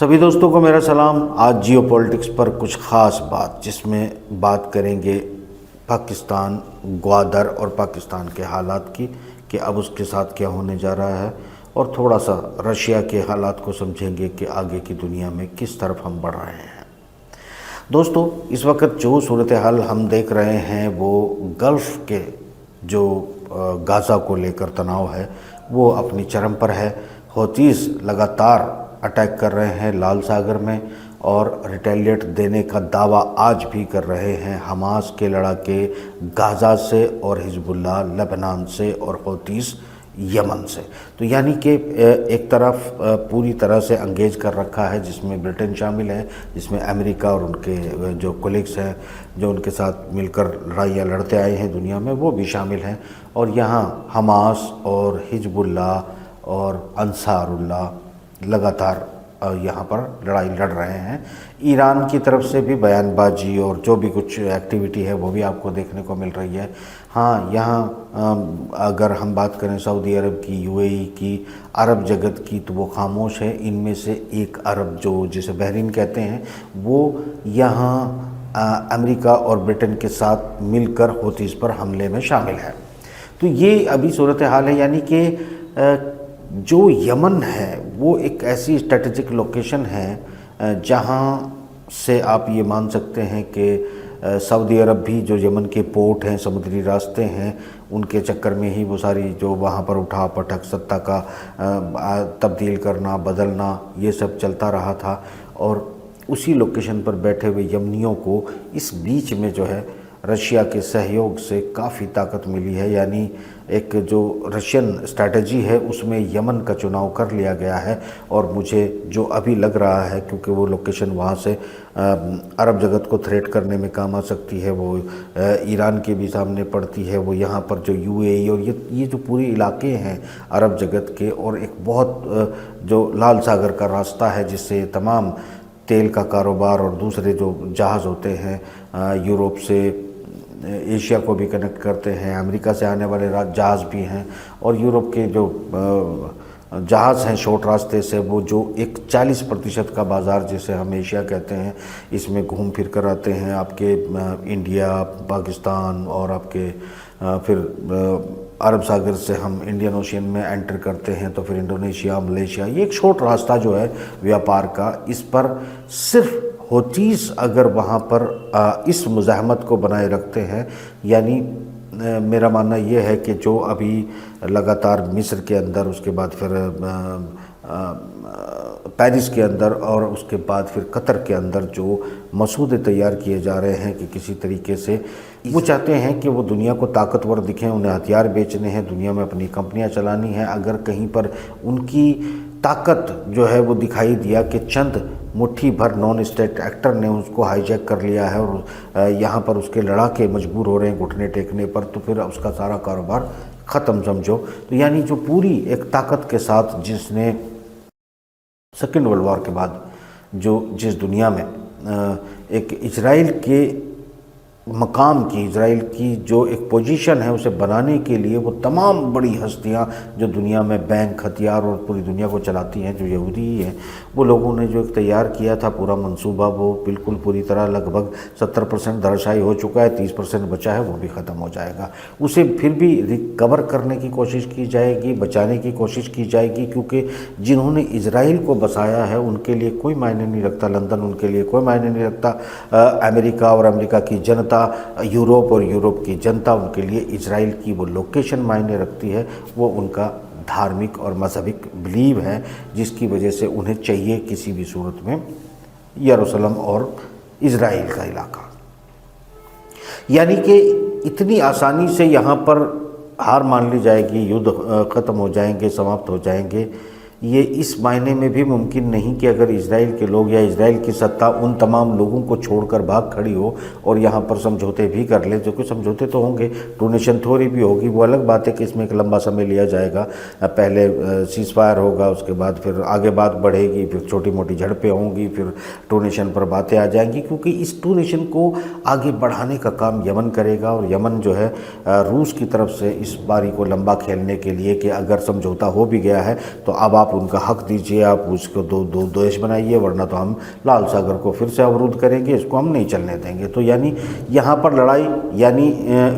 सभी दोस्तों को मेरा सलाम। आज जियो पॉलिटिक्स पर कुछ ख़ास बात, जिसमें बात करेंगे पाकिस्तान, ग्वादर और पाकिस्तान के हालात की कि अब उसके साथ क्या होने जा रहा है, और थोड़ा सा रशिया के हालात को समझेंगे कि आगे की दुनिया में किस तरफ हम बढ़ रहे हैं। दोस्तों, इस वक्त जो सूरत हाल हम देख रहे हैं वो गल्फ़ के जो गाज़ा को लेकर तनाव है वो अपनी चरम पर है। हौतीस लगातार अटैक कर रहे हैं लाल सागर में और रिटेलिएट देने का दावा आज भी कर रहे हैं। हमास के लड़ाके गाज़ा से और हिजबुल्लाह लेबनान से और हौतीस यमन से। तो यानी कि एक तरफ पूरी तरह से अंगेज कर रखा है, जिसमें ब्रिटेन शामिल है, जिसमें अमेरिका और उनके जो कोलिग्स हैं जो उनके साथ मिलकर लड़ाइयाँ लड़ते आए हैं दुनिया में, वो भी शामिल हैं। और यहाँ हमास और हिजबुल्लाह और अंसारुल्लाह लगातार यहाँ पर लड़ाई लड़ रहे हैं। ईरान की तरफ से भी बयानबाजी और जो भी कुछ एक्टिविटी है वो भी आपको देखने को मिल रही है। हाँ, यहाँ अगर हम बात करें सऊदी अरब की, यूएई की, अरब जगत की, तो वो खामोश है। इनमें से एक अरब जो जिसे बहरीन कहते हैं, वो यहाँ अमेरिका और ब्रिटेन के साथ मिलकर हौतीस पर हमले में शामिल है। तो ये अभी सूरत हाल है। यानी कि जो यमन है वो एक ऐसी स्ट्रेटेजिक लोकेशन है जहाँ से आप ये मान सकते हैं कि सऊदी अरब भी जो यमन के पोर्ट हैं, समुद्री रास्ते हैं, उनके चक्कर में ही वो सारी जो वहाँ पर उठा पटक, सत्ता का तब्दील करना, बदलना, ये सब चलता रहा था। और उसी लोकेशन पर बैठे हुए यमनियों को इस बीच में जो है रशिया के सहयोग से काफ़ी ताकत मिली है। यानी एक जो रशियन स्ट्रैटेजी है उसमें यमन का चुनाव कर लिया गया है। और मुझे जो अभी लग रहा है, क्योंकि वो लोकेशन वहाँ से अरब जगत को थ्रेट करने में काम आ सकती है, वो ईरान के भी सामने पड़ती है, वो यहाँ पर जो यूएई और ये जो पूरे इलाके हैं अरब जगत के, और एक बहुत जो लाल सागर का रास्ता है जिससे तमाम तेल का कारोबार और दूसरे जो जहाज़ होते हैं यूरोप से एशिया को भी कनेक्ट करते हैं, अमेरिका से आने वाले जहाज़ भी हैं, और यूरोप के जो जहाज़ हैं शॉर्ट रास्ते से, वो जो एक 40% का बाज़ार जिसे हम एशिया कहते हैं, इसमें घूम फिर कर आते हैं। आपके इंडिया, पाकिस्तान और आपके फिर अरब सागर से हम इंडियन ओशियन में एंटर करते हैं, तो फिर इंडोनेशिया, मलेशिया, ये एक शॉर्ट रास्ता जो है व्यापार का, इस पर सिर्फ हौतीस अगर वहाँ पर इस मुज़ाहमत को बनाए रखते हैं, यानी मेरा मानना ये है कि जो अभी लगातार मिस्र के अंदर, उसके बाद फिर पेरिस के अंदर और उसके बाद फिर कतर के अंदर जो मसूदे तैयार किए जा रहे हैं कि किसी तरीके से वो चाहते हैं कि वो दुनिया को ताकतवर दिखें, उन्हें हथियार बेचने हैं, दुनिया में अपनी कंपनियां चलानी हैं। अगर कहीं पर उनकी ताकत जो है वो दिखाई दिया कि चंद मुट्ठी भर नॉन स्टेट एक्टर ने उसको हाईजैक कर लिया है और यहाँ पर उसके लड़ाके मजबूर हो रहे हैं घुटने टेकने पर, तो फिर उसका सारा कारोबार ख़त्म समझो। तो यानी जो पूरी एक ताकत के साथ जिसने सेकेंड वर्ल्ड वॉर के बाद जिस दुनिया में एक इजराइल के मकाम की, इजराइल की जो एक पोजीशन है उसे बनाने के लिए वो तमाम बड़ी हस्तियां जो दुनिया में बैंक, हथियार और पूरी दुनिया को चलाती हैं, जो यहूदी ही हैं, वो लोगों ने जो एक तैयार किया था पूरा मंसूबा, वो बिल्कुल पूरी तरह लगभग 70% धराशायी हो चुका है। 30% बचा है, वो भी ख़त्म हो जाएगा। उसे फिर भी रिकवर करने की कोशिश की जाएगी, बचाने की कोशिश की जाएगी, क्योंकि जिन्होंने इजराइल को बसाया है उनके लिए कोई मायने नहीं रखता लंदन, उनके लिए कोई मायने नहीं रखता अमेरिका और अमेरिका की जनता, यूरोप और यूरोप की जनता, उनके लिए इजराइल की वो लोकेशन मायने रखती है। वो उनका धार्मिक और मजहबिक बिलीव है, जिसकी वजह से उन्हें चाहिए किसी भी सूरत में यरूशलेम और इजराइल का इलाका। यानी कि इतनी आसानी से यहाँ पर हार मान ली जाएगी, युद्ध ख़त्म हो जाएंगे, समाप्त हो जाएंगे, ये इस मायने में भी मुमकिन नहीं कि अगर इजराइल के लोग या इजराइल की सत्ता उन तमाम लोगों को छोड़कर भाग खड़ी हो और यहाँ पर समझौते भी कर ले। जो कि समझौते तो होंगे, डोनेशन थ्योरी भी होगी, वो अलग बात है कि इसमें एक लंबा समय लिया जाएगा। पहले सीज़ फायर होगा, उसके बाद फिर आगे बात बढ़ेगी, फिर छोटी मोटी झड़पें होंगी, फिर डोनेशन पर बातें आ जाएंगी, क्योंकि इस डोनेशन को आगे बढ़ाने का काम यमन करेगा। और यमन जो है रूस की तरफ से इस बारी को लंबा खेलने के लिए कि अगर समझौता हो भी गया है तो अब आप आप उनका हक दीजिए, आप उसको दो देश बनाइए, वरना तो हम लाल सागर को फिर से अवरुद्ध करेंगे, इसको हम नहीं चलने देंगे। तो यानी यहाँ पर लड़ाई, यानी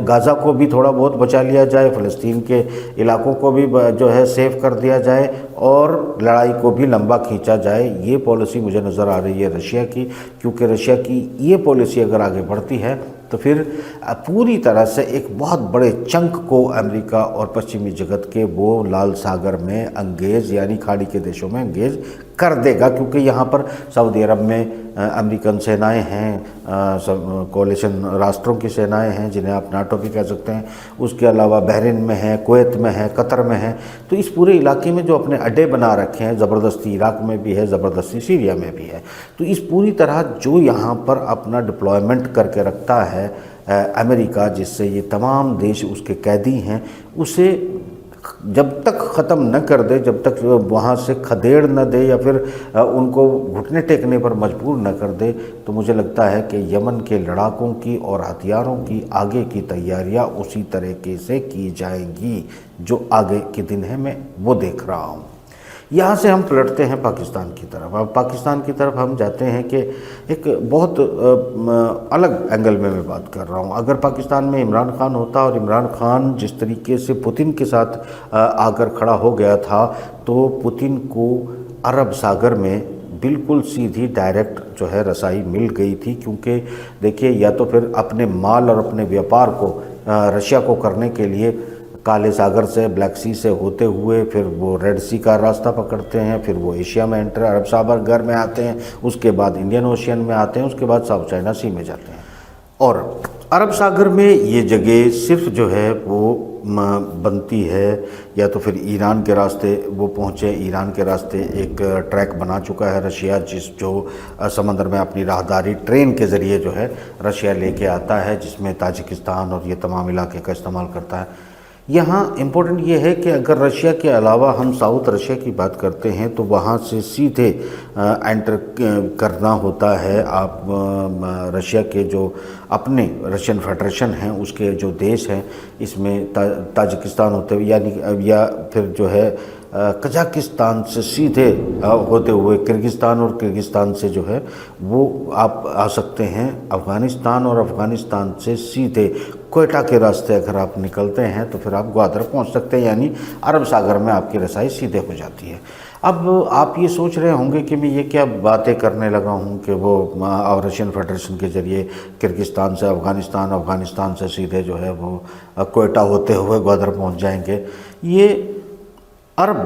गाज़ा को भी थोड़ा बहुत बचा लिया जाए, फ़लस्तीन के इलाकों को भी जो है सेव कर दिया जाए और लड़ाई को भी लंबा खींचा जाए, ये पॉलिसी मुझे नज़र आ रही है रशिया की। क्योंकि रशिया की ये पॉलिसी अगर आगे बढ़ती है तो फिर पूरी तरह से एक बहुत बड़े चंक को अमेरिका और पश्चिमी जगत के वो लाल सागर में अंगेज, यानी खाड़ी के देशों में अंगेज कर देगा। क्योंकि यहाँ पर सऊदी अरब में अमेरिकन सेनाएं हैं, कोalition राष्ट्रों की सेनाएं हैं जिन्हें आप नाटो भी कह सकते हैं, उसके अलावा बहरीन में है, कुवैत में है, कतर में है। तो इस पूरे इलाके में जो अपने अड्डे बना रखे हैं, ज़बरदस्ती इराक में भी है, ज़बरदस्ती सीरिया में भी है। तो इस पूरी तरह जो यहाँ पर अपना डिप्लॉयमेंट करके रखता है अमेरिका, जिससे ये तमाम देश उसके कैदी हैं, उसे जब तक ख़त्म न कर दे, जब तक वहाँ से खदेड़ न दे या फिर उनको घुटने टेकने पर मजबूर न कर दे, तो मुझे लगता है कि यमन के लड़ाकों की और हथियारों की आगे की तैयारियाँ उसी तरीके से की जाएंगी जो आगे के दिन है, मैं वो देख रहा हूँ। यहाँ से हम पलटते हैं पाकिस्तान की तरफ। अब पाकिस्तान की तरफ हम जाते हैं कि एक बहुत अलग एंगल में मैं बात कर रहा हूँ। अगर पाकिस्तान में इमरान खान होता और इमरान खान जिस तरीके से पुतिन के साथ आकर खड़ा हो गया था, तो पुतिन को अरब सागर में बिल्कुल सीधी डायरेक्ट जो है रसाई मिल गई थी। क्योंकि देखिए, या तो फिर अपने माल और अपने व्यापार को रशिया को करने के लिए काले सागर से, ब्लैक सी से होते हुए फिर वो रेड सी का रास्ता पकड़ते हैं, फिर वो एशिया में एंटर अरब सागर में आते हैं, उसके बाद इंडियन ओशियन में आते हैं, उसके बाद साउथ चाइना सी में जाते हैं। और अरब सागर में ये जगह सिर्फ जो है वो बनती है, या तो फिर ईरान के रास्ते वो पहुँचे, ईरान के रास्ते एक ट्रैक बना चुका है रशिया, जो समंदर में अपनी राहदारी ट्रेन के ज़रिए जो है रशिया लेके आता है, जिसमें ताजिकिस्तान और ये तमाम इलाके का इस्तेमाल करता है। यहाँ इम्पोर्टेंट ये है कि अगर रशिया के अलावा हम साउथ रशिया की बात करते हैं तो वहाँ से सीधे एंटर करना होता है। आप रशिया के जो अपने रशियन फेडरेशन हैं उसके जो देश हैं, इसमें ताजिकिस्तान होते हुए या फिर जो है कजाकिस्तान से सीधे होते हुए किर्गिस्तान, और किर्गिस्तान से जो है वो आप आ सकते हैं अफ़गानिस्तान, और अफ़गानिस्तान से सीधे क्वेटा के रास्ते अगर आप निकलते हैं तो फिर आप ग्वादर पहुंच सकते हैं, यानी अरब सागर में आपकी रसाई सीधे हो जाती है। अब आप ये सोच रहे होंगे कि मैं ये क्या बातें करने लगा हूँ कि वो रशियन फेडरेशन के ज़रिए किर्गिस्तान से अफ़गानिस्तान, अफ़गानिस्तान से सीधे जो है वो क्वेटा होते हुए ग्वादर पहुँच जाएंगे। ये अरब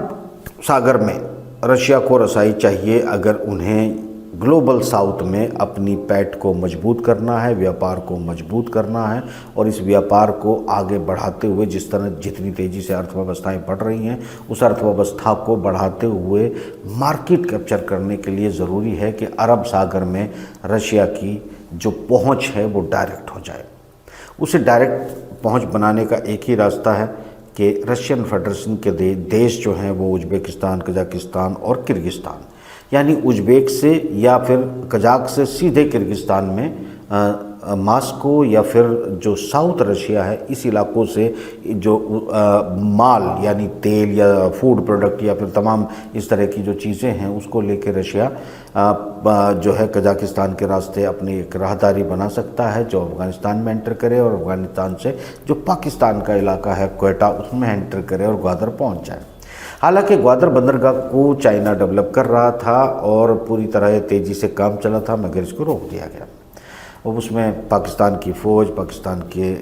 सागर में रशिया को रसाई चाहिए अगर उन्हें ग्लोबल साउथ में अपनी पैठ को मजबूत करना है, व्यापार को मजबूत करना है, और इस व्यापार को आगे बढ़ाते हुए जिस तरह जितनी तेज़ी से अर्थव्यवस्थाएं बढ़ रही हैं, उस अर्थव्यवस्था को बढ़ाते हुए मार्केट कैप्चर करने के लिए ज़रूरी है कि अरब सागर में रशिया की जो पहुंच है वो डायरेक्ट हो जाए। उसे डायरेक्ट पहुंच बनाने का एक ही रास्ता है कि रशियन फेडरेशन के देश जो हैं वो उज़्बेकिस्तान, कजाकिस्तान और किर्गिस्तान, यानी उज़्बेक से या फिर कजाक से सीधे किर्गिस्तान में मास्को या फिर जो साउथ रशिया है, इस इलाकों से जो माल यानी तेल या फूड प्रोडक्ट या फिर तमाम इस तरह की जो चीज़ें हैं उसको लेकर रशिया जो है कजाकिस्तान के रास्ते अपनी एक राहदारी बना सकता है जो अफ़गानिस्तान में एंटर करे, और अफ़गानिस्तान से जो पाकिस्तान का इलाका है क्वेटा, उसमें एंटर करे और ग्वादर पहुँच जाए। हालांकि ग्वादर बंदरगाह को चाइना डेवलप कर रहा था और पूरी तरह तेज़ी से काम चला था, मगर इसको रोक दिया गया। और उसमें पाकिस्तान की फ़ौज, पाकिस्तान के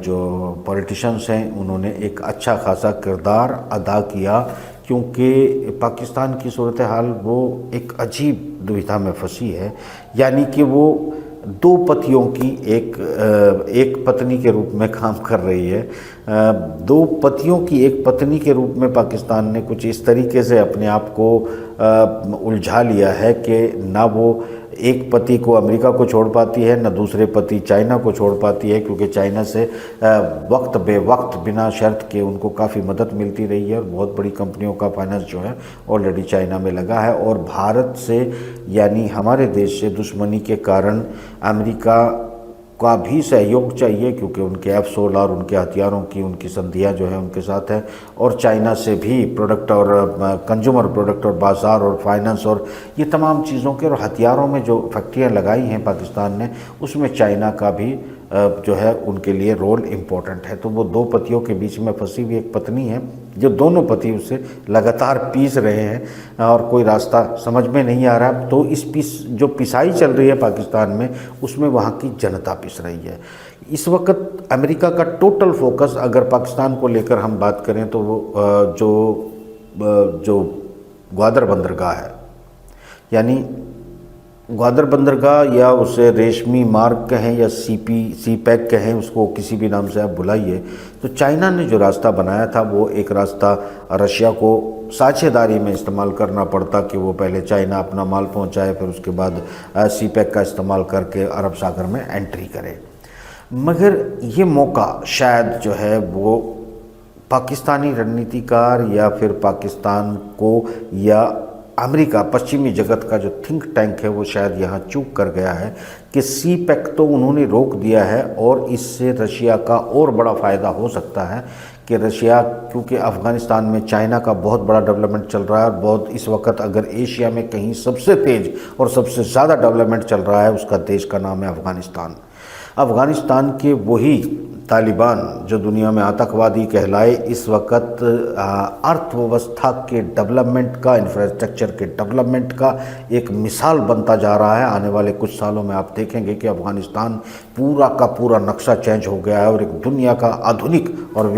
जो पॉलिटिशियंस हैं, उन्होंने एक अच्छा खासा किरदार अदा किया, क्योंकि पाकिस्तान की सूरत हाल वो एक अजीब दुविधा में फंसी है। यानी कि वो दो पतियों की एक पत्नी के रूप में काम कर रही है। दो पतियों की एक पत्नी के रूप में पाकिस्तान ने कुछ इस तरीके से अपने आप को उलझा लिया है कि ना वो एक पति को अमेरिका को छोड़ पाती है, न दूसरे पति चाइना को छोड़ पाती है, क्योंकि चाइना से वक्त बे वक्त बिना शर्त के उनको काफ़ी मदद मिलती रही है और बहुत बड़ी कंपनियों का फाइनेंस जो है ऑलरेडी चाइना में लगा है। और भारत से यानी हमारे देश से दुश्मनी के कारण अमेरिका का भी सहयोग चाहिए, क्योंकि उनके F-16 और उनके हथियारों की उनकी संधियाँ जो है उनके साथ है, और चाइना से भी प्रोडक्ट और कंज्यूमर प्रोडक्ट और बाज़ार और फाइनेंस और ये तमाम चीज़ों के और हथियारों में जो फैक्ट्रियाँ लगाई हैं पाकिस्तान ने, उसमें चाइना का भी जो है उनके लिए रोल इम्पोर्टेंट है। तो वो दो पतियों के बीच में फंसी हुई एक पत्नी है, जो दोनों पति उससे लगातार पीस रहे हैं और कोई रास्ता समझ में नहीं आ रहा। तो इस जो पिसाई चल रही है पाकिस्तान में, उसमें वहाँ की जनता पिस रही है। इस वक्त अमेरिका का टोटल फोकस अगर पाकिस्तान को लेकर हम बात करें तो वो जो ग्वादर बंदरगाह है, यानी ग्वादर बंदरगाह या उसे रेशमी मार्ग कहें या सी पैक कहें, उसको किसी भी नाम से आप बुलाइए, तो चाइना ने जो रास्ता बनाया था वो एक रास्ता रशिया को साझेदारी में इस्तेमाल करना पड़ता कि वो पहले चाइना अपना माल पहुंचाए, फिर उसके बाद सी पैक का इस्तेमाल करके अरब सागर में एंट्री करे। मगर ये मौका शायद जो है वो पाकिस्तानी रणनीतिकार या फिर पाकिस्तान को या अमेरिका, पश्चिमी जगत का जो थिंक टैंक है, वो शायद यहाँ चूक कर गया है कि सी पैक तो उन्होंने रोक दिया है और इससे रशिया का और बड़ा फ़ायदा हो सकता है कि रशिया, क्योंकि अफ़गानिस्तान में चाइना का बहुत बड़ा डेवलपमेंट चल रहा है और बहुत इस वक्त अगर एशिया में कहीं सबसे तेज़ और सबसे ज़्यादा डेवलपमेंट चल रहा है, उसका देश का नाम है अफ़गानिस्तान। अफ़गानिस्तान के वही तालिबान जो दुनिया में आतंकवादी कहलाए, इस वक्त अर्थव्यवस्था के डेवलपमेंट का, इंफ्रास्ट्रक्चर के डेवलपमेंट का एक मिसाल बनता जा रहा है। आने वाले कुछ सालों में आप देखेंगे कि अफ़गानिस्तान पूरा का पूरा नक्शा चेंज हो गया है और एक दुनिया का आधुनिक और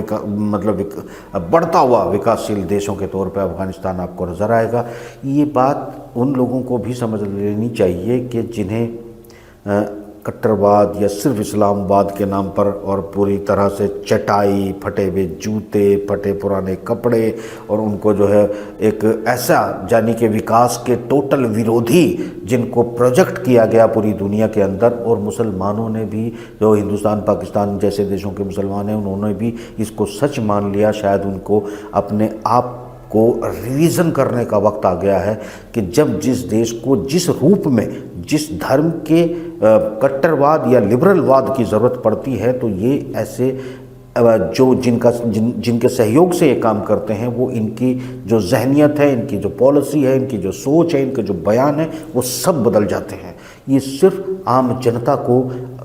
बढ़ता हुआ विकासशील देशों के तौर पर अफ़गानिस्तान आपको नज़र आएगा। ये बात उन लोगों को भी समझ लेनी चाहिए कि जिन्हें कट्टरवाद या सिर्फ इस्लामाबाद के नाम पर और पूरी तरह से चटाई, फटे हुए जूते, फटे पुराने कपड़े और उनको जो है एक ऐसा यानी कि विकास के टोटल विरोधी जिनको प्रोजेक्ट किया गया पूरी दुनिया के अंदर, और मुसलमानों ने भी, जो हिंदुस्तान पाकिस्तान जैसे देशों के मुसलमान हैं, उन्होंने भी इसको सच मान लिया। शायद उनको अपने आप को रिवीजन करने का वक्त आ गया है कि जब जिस देश को जिस रूप में, जिस धर्म के कट्टरवाद या लिबरलवाद की ज़रूरत पड़ती है, तो ये ऐसे जो जिनके सहयोग से ये काम करते हैं, वो इनकी जो जहनियत है, इनकी जो पॉलिसी है, इनकी जो सोच है, इनके जो बयान है, वो सब बदल जाते हैं। ये सिर्फ आम जनता को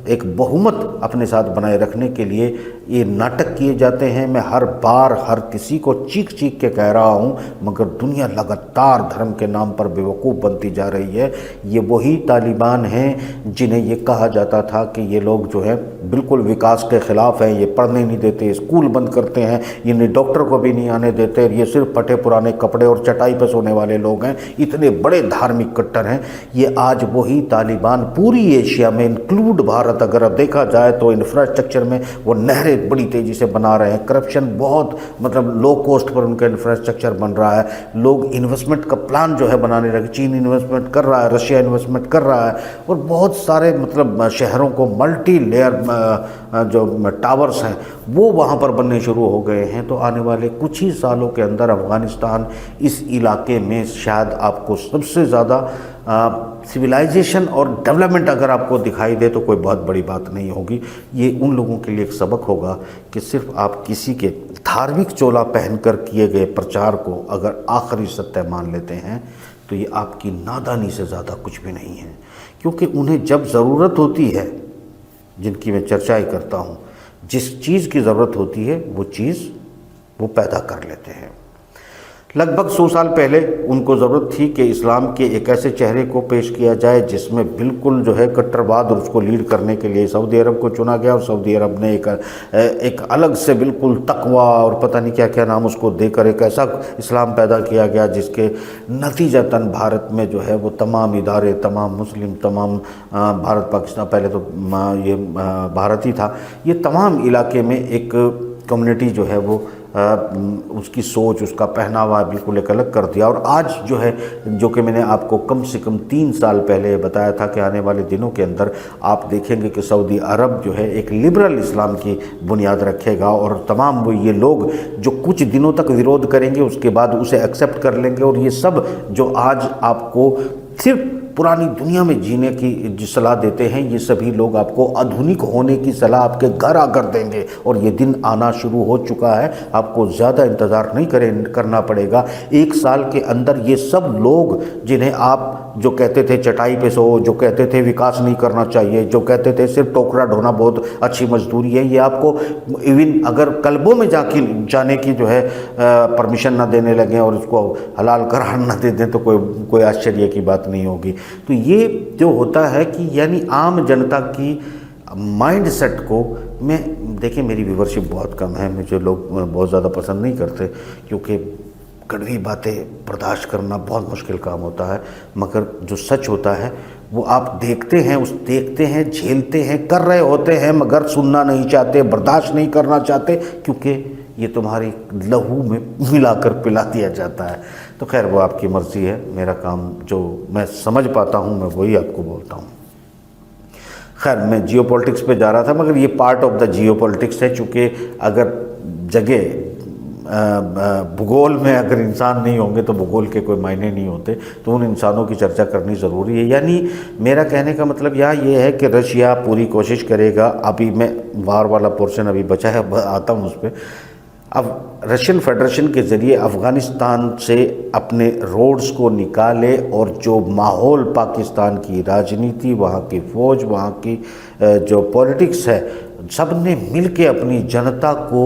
एक बहुमत अपने साथ बनाए रखने के लिए ये नाटक किए जाते हैं। मैं हर बार हर किसी को चीख चीख के कह रहा हूँ, मगर दुनिया लगातार धर्म के नाम पर बेवकूफ़ बनती जा रही है। ये वही तालिबान हैं जिन्हें ये कहा जाता था कि ये लोग जो है बिल्कुल विकास के ख़िलाफ़ हैं, ये पढ़ने नहीं देते, स्कूल बंद करते हैं, ये डॉक्टर को भी नहीं आने देते, ये सिर्फ फटे पुराने कपड़े और चटाई पर सोने वाले लोग हैं, इतने बड़े धार्मिक कट्टर हैं। ये आज वही तालिबान पूरी एशिया में इंक्लूड भारत अगर देखा जाए तो इंफ्रास्ट्रक्चर में वो नहरें बड़ी तेज़ी से बना रहे हैं। करप्शन बहुत लो कॉस्ट पर उनका इंफ्रास्ट्रक्चर बन रहा है। लोग इन्वेस्टमेंट का प्लान जो है बनाने लगे, चीन इन्वेस्टमेंट कर रहा है, रशिया इन्वेस्टमेंट कर रहा है, और बहुत सारे शहरों को मल्टी लेयर जो टावर्स हैं वो वहाँ पर बनने शुरू हो गए हैं। तो आने वाले कुछ ही सालों के अंदर अफ़गानिस्तान इस इलाके में शायद आपको सबसे ज़्यादा सिविलाइजेशन और डेवलपमेंट अगर आपको दिखाई दे तो कोई बहुत बड़ी बात नहीं होगी। ये उन लोगों के लिए एक सबक होगा कि सिर्फ आप किसी के धार्मिक चोला पहनकर किए गए प्रचार को अगर आखिरी सत्य मान लेते हैं तो ये आपकी नादानी से ज़्यादा कुछ भी नहीं है। क्योंकि उन्हें जब ज़रूरत होती है, जिनकी मैं चर्चा ही करता हूँ, जिस चीज़ की ज़रूरत होती है वो चीज़ वो पैदा कर लेते हैं। लगभग 100 साल पहले उनको ज़रूरत थी कि इस्लाम के एक ऐसे चेहरे को पेश किया जाए जिसमें बिल्कुल जो है कट्टरवाद, और उसको लीड करने के लिए सऊदी अरब को चुना गया, और सऊदी अरब ने एक अलग से बिल्कुल तकवा और पता नहीं क्या क्या नाम उसको देकर एक ऐसा इस्लाम पैदा किया गया जिसके नतीजतन भारत में जो है वो तमाम इदारे, तमाम मुस्लिम, तमाम भारत पाकिस्तान, पहले तो ये भारत ही था, ये तमाम इलाके में एक कम्युनिटी जो है वो उसकी सोच, उसका पहनावा बिल्कुल एक अलग कर दिया। और आज जो है, जो कि मैंने आपको कम से कम 3 साल पहले बताया था कि आने वाले दिनों के अंदर आप देखेंगे कि सऊदी अरब जो है एक लिबरल इस्लाम की बुनियाद रखेगा, और तमाम वो ये लोग जो कुछ दिनों तक विरोध करेंगे उसके बाद उसे एक्सेप्ट कर लेंगे। और ये सब जो आज आपको सिर्फ पुरानी दुनिया में जीने की जो सलाह देते हैं, ये सभी लोग आपको आधुनिक होने की सलाह आपके घर आकर देंगे और ये दिन आना शुरू हो चुका है। आपको ज़्यादा इंतज़ार नहीं करना पड़ेगा। 1 साल के अंदर ये सब लोग जिन्हें आप जो कहते थे चटाई पे सो, जो कहते थे विकास नहीं करना चाहिए, जो कहते थे सिर्फ टोकरा ढोना बहुत अच्छी मजदूरी है, ये आपको इवन अगर कल्बों में जाने की जो है परमिशन ना देने लगे और उसको हलाल करार ना दे दें तो कोई आश्चर्य की बात नहीं होगी। तो ये जो होता है कि यानी आम जनता की माइंड सेट को मैं देखिए, मेरी व्यूवरशिप बहुत कम है, मुझे लोग बहुत ज़्यादा पसंद नहीं करते क्योंकि कड़वी बातें बर्दाश्त करना बहुत मुश्किल काम होता है, मगर जो सच होता है वो आप देखते हैं, झेलते हैं, कर रहे होते हैं, मगर सुनना नहीं चाहते, बर्दाश्त नहीं करना चाहते क्योंकि ये तुम्हारी लहू में मिलाकर पिला दिया जाता है। तो खैर वो आपकी मर्ज़ी है, मेरा काम जो मैं समझ पाता हूँ मैं वही आपको बोलता हूँ। खैर मैं जियोपॉलिटिक्स पे जा रहा था, मगर ये पार्ट ऑफ द जियोपॉलिटिक्स है, चूँकि अगर जगह भूगोल में अगर इंसान नहीं होंगे तो भूगोल के कोई मायने नहीं होते, तो उन इंसानों की चर्चा करनी ज़रूरी है। यानी मेरा कहने का मतलब यहाँ ये है कि रशिया पूरी कोशिश करेगा, अभी मैं वार वाला पोर्शन अभी बचा है, आता हूँ उस पर। अब रशियन फेडरेशन के ज़रिए अफ़गानिस्तान से अपने रोड्स को निकाले और जो माहौल पाकिस्तान की राजनीति, वहाँ की फ़ौज, वहाँ की जो पॉलिटिक्स है, सब ने मिल के अपनी जनता को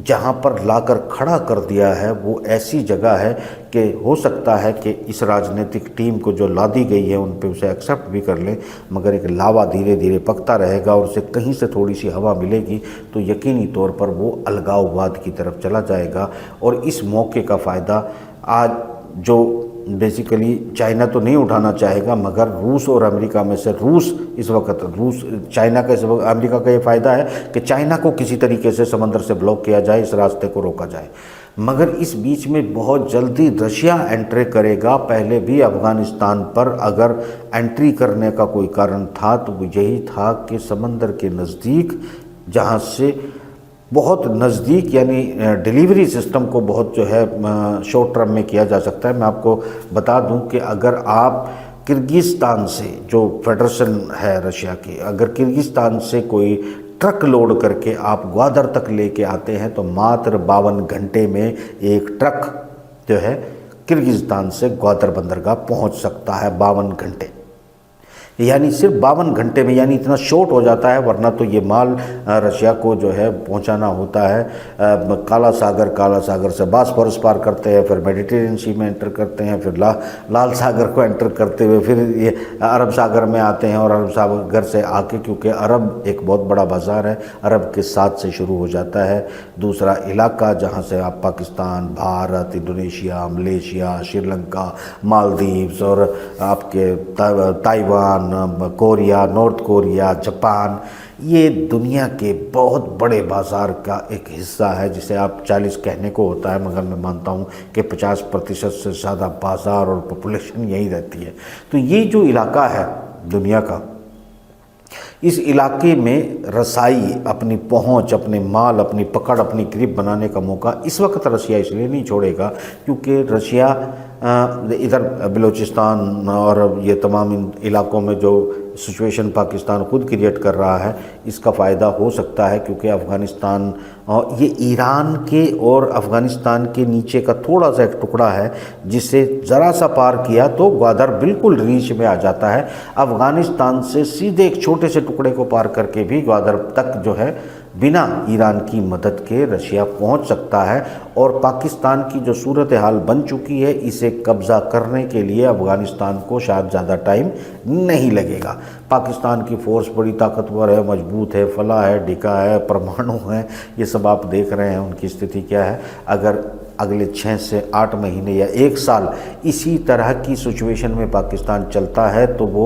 जहाँ पर लाकर खड़ा कर दिया है, वो ऐसी जगह है कि हो सकता है कि इस राजनीतिक टीम को जो लादी गई है उन पे उसे एक्सेप्ट भी कर लें, मगर एक लावा धीरे धीरे पकता रहेगा और उसे कहीं से थोड़ी सी हवा मिलेगी तो यकीनी तौर पर वो अलगाववाद की तरफ चला जाएगा। और इस मौके का फ़ायदा आज जो बेसिकली चाइना तो नहीं उठाना चाहेगा, मगर रूस और अमेरिका में से चाइना का अमेरिका का ये फ़ायदा है कि चाइना को किसी तरीके से समंदर से ब्लॉक किया जाए, इस रास्ते को रोका जाए। मगर इस बीच में बहुत जल्दी रशिया एंट्री करेगा। पहले भी अफ़गानिस्तान पर अगर एंट्री करने का कोई कारण था तो वो यही था कि समंदर के नज़दीक, जहाँ से बहुत नज़दीक, यानी डिलीवरी सिस्टम को बहुत जो है शॉर्ट टर्म में किया जा सकता है। मैं आपको बता दूं कि अगर आप किर्गिस्तान से, जो फेडरेशन है रशिया की, अगर किर्गिस्तान से कोई ट्रक लोड करके आप ग्वादर तक लेके आते हैं तो मात्र 52 घंटे में एक ट्रक जो है किर्गिस्तान से ग्वादर बंदरगाह पहुंच सकता है। 52 घंटे, यानी सिर्फ 52 घंटे में, यानी इतना शॉर्ट हो जाता है। वरना तो ये माल रशिया को जो है पहुंचाना होता है काला सागर से बास्फोरस पार करते हैं, फिर मेडिटेरियन सी में एंटर करते हैं, फिर लाल सागर को एंटर करते हुए फिर ये अरब सागर में आते हैं, और अरब सागर से आके, क्योंकि अरब एक बहुत बड़ा बाज़ार है, अरब के साथ से शुरू हो जाता है दूसरा इलाका, जहाँ से आप पाकिस्तान, भारत, इंडोनेशिया, मलेशिया, श्रीलंका, मालदीव्स और आपके Taiwan, Korea, north Korea, Japan, ये दुनिया के बहुत बड़े बाज़ार का एक हिस्सा है, जिसे आप 40 कहने को होता है, मगर मैं मानता हूँ कि 50% से ज़्यादा बाज़ार और पॉपुलेशन यही रहती है। तो ये जो इलाका है दुनिया का, इस इलाके में रसाई, अपनी पहुंच, अपने माल, अपनी पकड़, अपनी ग्रिप बनाने का मौका इस वक्त रशिया इसलिए नहीं छोड़ेगा क्योंकि रशिया इधर बलूचिस्तान और ये तमाम इन इलाकों में जो सिचुएशन पाकिस्तान खुद क्रिएट कर रहा है, इसका फ़ायदा हो सकता है, क्योंकि अफ़गानिस्तान और ये ईरान के और अफ़गानिस्तान के नीचे का थोड़ा सा एक टुकड़ा है, जिसे ज़रा सा पार किया तो ग्वादर बिल्कुल रीच में आ जाता है। अफ़गानिस्तान से सीधे एक छोटे से टुकड़े को पार करके भी ग्वादर तक जो है बिना ईरान की मदद के रशिया पहुंच सकता है। और पाकिस्तान की जो सूरत हाल बन चुकी है, इसे कब्ज़ा करने के लिए अफ़गानिस्तान को शायद ज़्यादा टाइम नहीं लगेगा। पाकिस्तान की फ़ोर्स बड़ी ताकतवर है, मजबूत है, फला है, ढिका है, परमाणु है, ये सब आप देख रहे हैं उनकी स्थिति क्या है। अगर अगले 6 से 8 महीने या 1 साल इसी तरह की सिचुएशन में पाकिस्तान चलता है तो वो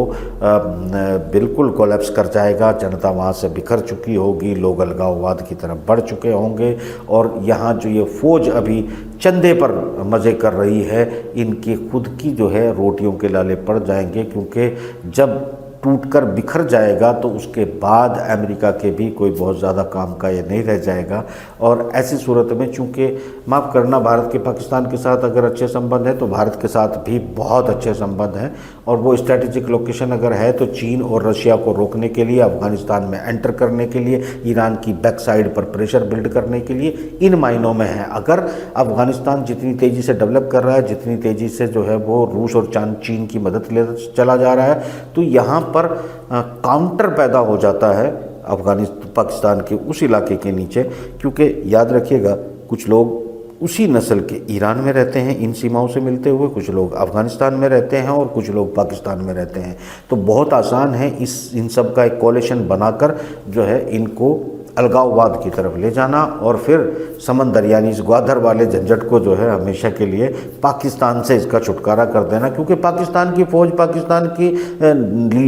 बिल्कुल कोलैप्स कर जाएगा। जनता वहाँ से बिखर चुकी होगी, लोग अलगाववाद की तरफ बढ़ चुके होंगे, और यहाँ जो ये फ़ौज अभी चंदे पर मज़े कर रही है, इनकी खुद की जो है रोटियों के लाले पड़ जाएंगे। क्योंकि जब टूटकर बिखर जाएगा तो उसके बाद अमेरिका के भी कोई बहुत ज़्यादा काम का ये नहीं रह जाएगा। और ऐसी सूरत में चूँकि माफ़ करना, भारत के पाकिस्तान के साथ अगर अच्छे संबंध हैं तो भारत के साथ भी बहुत अच्छे संबंध हैं, और वो स्ट्रैटेजिक लोकेशन अगर है तो चीन और रशिया को रोकने के लिए, अफगानिस्तान में एंटर करने के लिए, ईरान की बैक साइड पर प्रेशर बिल्ड करने के लिए इन मायनों में है। अगर अफगानिस्तान जितनी तेज़ी से डेवलप कर रहा है, जितनी तेज़ी से जो है वो रूस और चीन की मदद ले चला जा रहा है, तो यहाँ पर काउंटर पैदा हो जाता है अफगानिस्तान पाकिस्तान के उस इलाके के नीचे। क्योंकि याद रखिएगा, कुछ लोग उसी नस्ल के ईरान में रहते हैं, इन सीमाओं से मिलते हुए, कुछ लोग अफ़गानिस्तान में रहते हैं और कुछ लोग पाकिस्तान में रहते हैं। तो बहुत आसान है इन सब का एक कोलिशन बनाकर जो है इनको अलगाववाद की तरफ ले जाना, और फिर समंदर यानी इस ग्वादर वाले झंझट को जो है हमेशा के लिए पाकिस्तान से इसका छुटकारा कर देना। क्योंकि पाकिस्तान की फ़ौज, पाकिस्तान की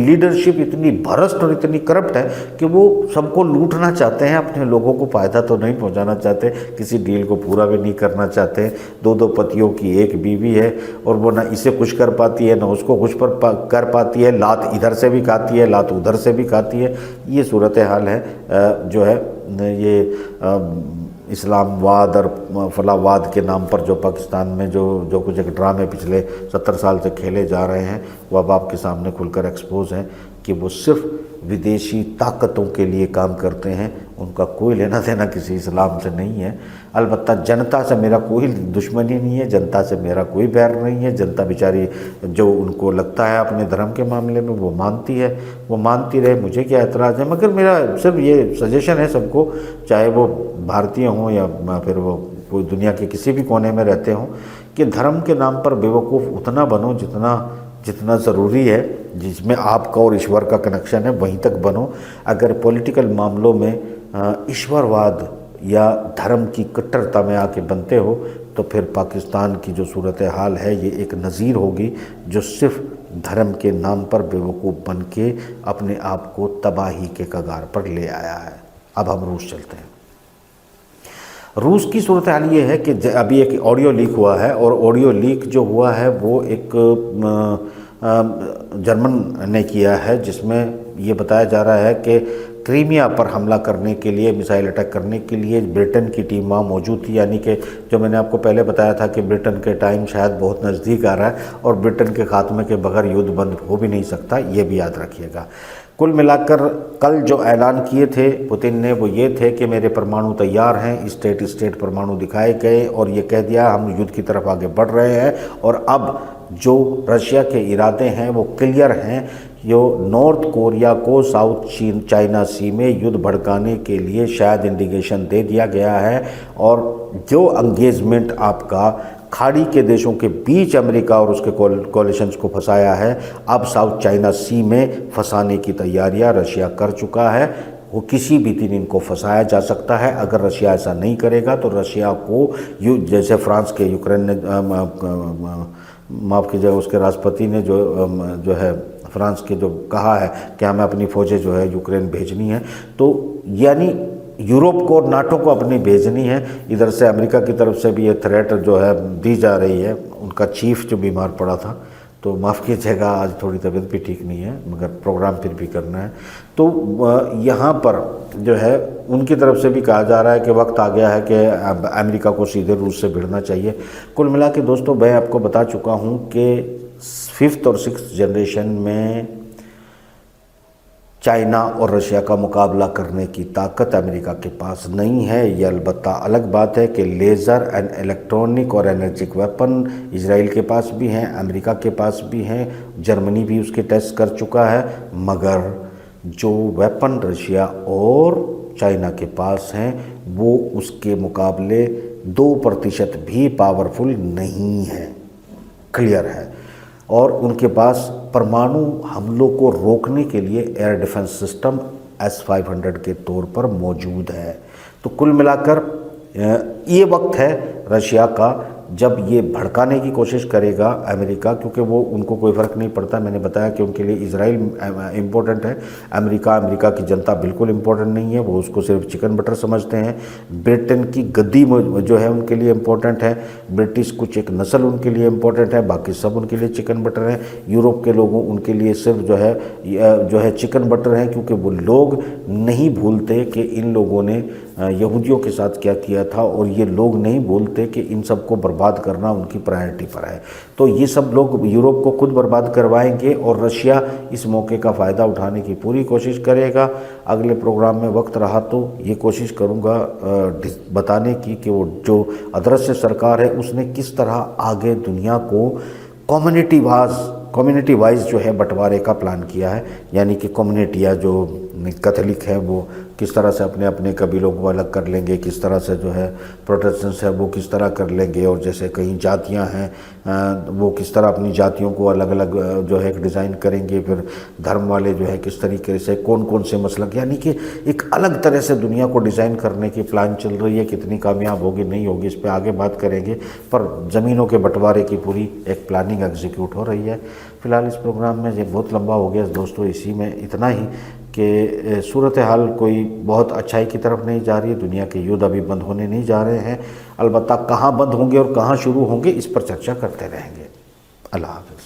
लीडरशिप इतनी भ्रष्ट और इतनी करप्ट है कि वो सबको लूटना चाहते हैं, अपने लोगों को फ़ायदा तो नहीं पहुंचाना चाहते, किसी डील को पूरा भी नहीं करना चाहते। दो पतियों की एक बीवी है और वो ना इसे खुश कर पाती है ना उसको खुश कर पाती है, लात इधर से भी खाती है, लात उधर से भी खाती है। ये सूरत हाल है जो है ये इस्लामवाद और फलावाद के नाम पर जो पाकिस्तान में जो कुछ एक ड्रामे पिछले 70 साल से खेले जा रहे हैं, वो अब आपके सामने खुलकर एक्सपोज हैं कि वो सिर्फ विदेशी ताकतों के लिए काम करते हैं। उनका कोई लेना देना किसी इस्लाम से नहीं है। अलबत्ता जनता से मेरा कोई दुश्मनी नहीं है, जनता से मेरा कोई बैर नहीं है। जनता बेचारी जो उनको लगता है अपने धर्म के मामले में वो मानती है, वो मानती रहे, मुझे क्या एतराज़ है। मगर मेरा सिर्फ ये सजेशन है सबको, चाहे वो भारतीय हों या फिर वो कोई दुनिया के किसी भी कोने में रहते हों, कि धर्म के नाम पर बेवकूफ़ उतना बनो जितना ज़रूरी है, जिसमें आपका और ईश्वर का कनेक्शन है वहीं तक बनो। अगर पॉलिटिकल मामलों में ईश्वरवाद या धर्म की कट्टरता में आके बनते हो तो फिर पाकिस्तान की जो सूरत हाल है ये एक नज़ीर होगी जो सिर्फ धर्म के नाम पर बेवकूफ़ बन के अपने आप को तबाही के कगार पर ले आया है। अब हम रूस चलते हैं। रूस की सूरत हाल ये है कि अभी एक ऑडियो लीक हुआ है, और ऑडियो लीक जो हुआ है वो एक जर्मन ने किया है, जिसमें ये बताया जा रहा है कि क्रीमिया पर हमला करने के लिए, मिसाइल अटैक करने के लिए ब्रिटेन की टीम वहाँ मौजूद थी। यानी कि जो मैंने आपको पहले बताया था कि ब्रिटेन के टाइम शायद बहुत नज़दीक आ रहा है और ब्रिटेन के खात्मे के बगैर युद्ध बंद हो भी नहीं सकता, ये भी याद रखिएगा। कुल मिलाकर कल जो ऐलान किए थे पुतिन ने वो ये थे कि मेरे परमाणु तैयार हैं, स्टेट परमाणु दिखाए गए और ये कह दिया हम युद्ध की तरफ आगे बढ़ रहे हैं। और अब जो रशिया के इरादे हैं वो क्लियर हैं, जो नॉर्थ कोरिया को साउथ चाइना सी में युद्ध भड़काने के लिए शायद इंडिकेशन दे दिया गया है। और जो एंगेजमेंट आपका खाड़ी के देशों के बीच अमेरिका और उसके कोलिशंस को फंसाया है, अब साउथ चाइना सी में फंसाने की तैयारियां रशिया कर चुका है। वो किसी भी दिन इनको फंसाया जा सकता है। अगर रशिया ऐसा नहीं करेगा तो रशिया को जैसे फ्रांस के यूक्रेन ने माफ़ कीजिएगा उसके राष्ट्रपति ने जो है फ्रांस के जो कहा है कि हमें अपनी फ़ौजें जो है यूक्रेन भेजनी है, तो यानी यूरोप को और नाटो को अपनी भेजनी है। इधर से अमेरिका की तरफ से भी ये थ्रेट जो है दी जा रही है। उनका चीफ जो बीमार पड़ा था, तो माफ़ कीजिएगा आज थोड़ी तबीयत भी ठीक नहीं है, मगर प्रोग्राम फिर भी करना है। तो यहाँ पर जो है उनकी तरफ से भी कहा जा रहा है कि वक्त आ गया है कि अमेरिका को सीधे रूस से भिड़ना चाहिए। कुल मिला के दोस्तों मैं आपको बता चुका हूँ कि 5th और 6th जनरेशन में चाइना और रशिया का मुकाबला करने की ताकत अमेरिका के पास नहीं है। ये अलबत्ता अलग बात है कि लेज़र एंड इलेक्ट्रॉनिक और एनर्जिक वेपन इजराइल के पास भी हैं, अमेरिका के पास भी हैं, जर्मनी भी उसके टेस्ट कर चुका है। मगर जो वेपन रशिया और चाइना के पास हैं वो उसके मुकाबले 2% भी पावरफुल नहीं है, क्लियर है। और उनके पास परमाणु हमलों को रोकने के लिए एयर डिफेंस सिस्टम S-500 के तौर पर मौजूद है। तो कुल मिलाकर ये वक्त है रशिया का जब ये भड़काने की कोशिश करेगा अमेरिका, क्योंकि वो उनको कोई फ़र्क नहीं पड़ता। मैंने बताया कि उनके लिए इजराइल इम्पोर्टेंट है, अमेरिका की जनता बिल्कुल इम्पोर्टेंट नहीं है, वो उसको सिर्फ चिकन बटर समझते हैं। ब्रिटेन की गद्दी जो है उनके लिए इम्पोर्टेंट है, ब्रिटिश कुछ एक नस्ल उनके लिए इम्पोर्टेंट है, बाकी सब उनके लिए चिकन बटर है। यूरोप के लोगों उनके लिए सिर्फ जो है चिकन बटर है, क्योंकि वो लोग नहीं भूलते कि इन लोगों ने यहूदियों के साथ क्या किया था, और ये लोग नहीं भूलते कि इन सब को बर्बाद करना उनकी प्रायोरिटी पर है। तो ये सब लोग यूरोप को खुद बर्बाद करवाएंगे और रशिया इस मौके का फ़ायदा उठाने की पूरी कोशिश करेगा। अगले प्रोग्राम में वक्त रहा तो ये कोशिश करूँगा बताने की कि वो जो अदृश्य सरकार है उसने किस तरह आगे दुनिया को कम्युनिटी वाइज जो है बंटवारे का प्लान किया है। यानी कि कम्युनिटियाँ जो कैथोलिक हैं वो किस तरह से अपने अपने कबीलों को अलग कर लेंगे, किस तरह से जो है प्रोटेस्टेंट्स है वो किस तरह कर लेंगे, और जैसे कहीं जातियां हैं वो किस तरह अपनी जातियों को अलग अलग जो है डिज़ाइन करेंगे। फिर धर्म वाले जो है किस तरीके से कौन कौन से मसलक, यानी कि एक अलग तरह से दुनिया को डिज़ाइन करने की प्लान चल रही है। कितनी कामयाब होगी नहीं होगी इस पर आगे बात करेंगे, पर ज़मीनों के बंटवारे की पूरी एक प्लानिंग एग्जीक्यूट हो रही है। फ़िलहाल इस प्रोग्राम में ये बहुत लंबा हो गया दोस्तों, इसी में इतना ही कि सूरत हाल कोई बहुत अच्छाई की तरफ नहीं जा रही है। दुनिया के युद्ध अभी बंद होने नहीं जा रहे हैं, अलबत्ता कहाँ बंद होंगे और कहाँ शुरू होंगे इस पर चर्चा करते रहेंगे। अल्लाह हाफ़िज़।